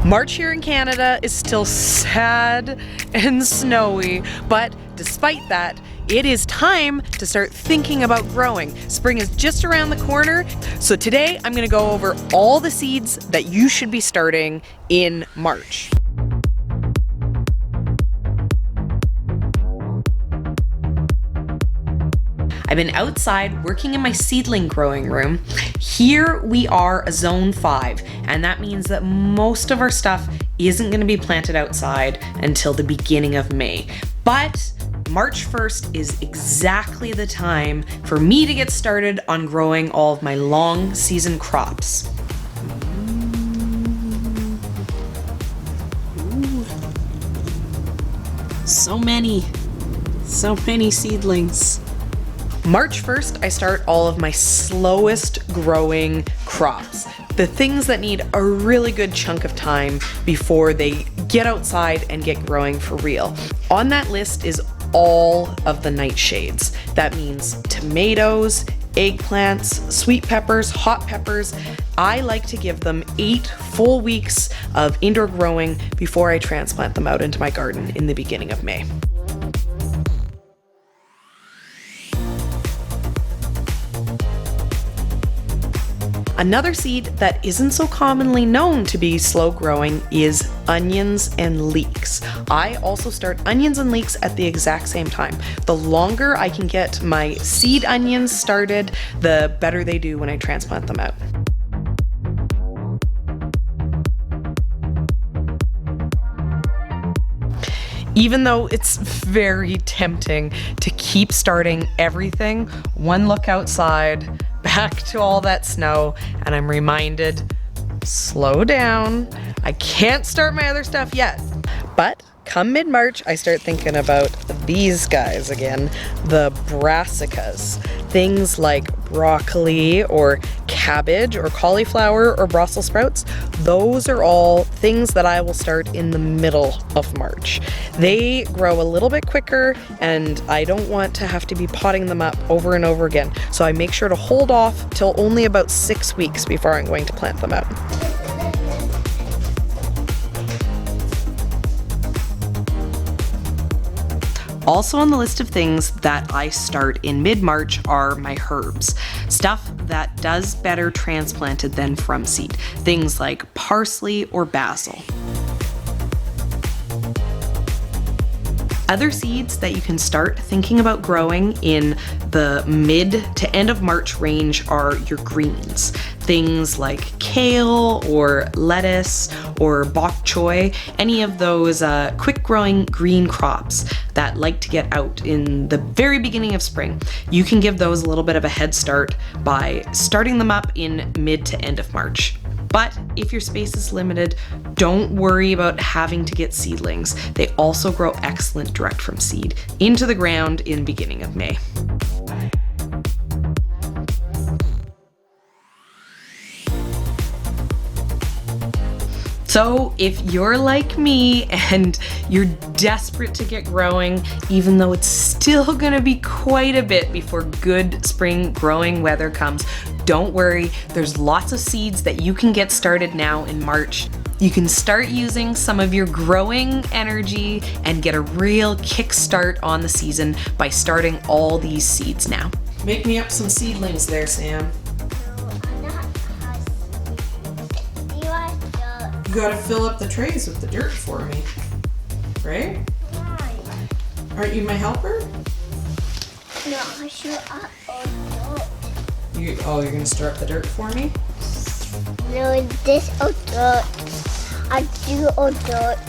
March here in Canada is still sad and snowy, but despite that, it is time to start thinking about growing. Spring is just around the corner, so today I'm gonna go over all the seeds that you should be starting in March. I've been outside working in my seedling growing room. Here we are a zone 5, and that means that most of our stuff isn't gonna be planted outside until the beginning of May. But March 1st is exactly the time for me to get started on growing all of my long season crops. Ooh. So many seedlings. March 1st, I start all of my slowest growing crops. The things that need a really good chunk of time before they get outside and get growing for real. On that list is all of the nightshades. That means tomatoes, eggplants, sweet peppers, hot peppers. I like to give them 8 full weeks of indoor growing before I transplant them out into my garden in the beginning of May. Another seed that isn't so commonly known to be slow growing is onions and leeks. I also start onions and leeks at the exact same time. The longer I can get my seed onions started, the better they do when I transplant them out. Even though it's very tempting to keep starting everything, one look outside, back to all that snow, and I'm reminded, slow down. I can't start my other stuff yet. But come mid-March, I start thinking about these guys again, the Brassicas. Things like broccoli or cabbage or cauliflower or Brussels sprouts. Those are all things that I will start in the middle of March. They grow a little bit quicker and I don't want to have to be potting them up over and over again. So I make sure to hold off till only about 6 weeks before I'm going to plant them out. Also on the list of things that I start in mid-March are my herbs. Stuff that does better transplanted than from seed. Things like parsley or basil. Other seeds that you can start thinking about growing in the mid to end of March range are your greens. Things like kale or lettuce or bok choy, any of those quick growing green crops that like to get out in the very beginning of spring. You can give those a little bit of a head start by starting them up in mid to end of March. But if your space is limited, don't worry about having to get seedlings. They also grow excellent direct from seed into the ground in beginning of May. So if you're like me and you're desperate to get growing, even though it's still gonna be quite a bit before good spring growing weather comes, don't worry, there's lots of seeds that you can get started now in March. You can start using some of your growing energy and get a real kickstart on the season by starting all these seeds now. Make me up some seedlings there, Sam. You gotta fill up the trays with the dirt for me, right? Aren't you my helper? No, I should up all dirt. You're gonna stir up the dirt for me? No, this all dirt. I do all dirt.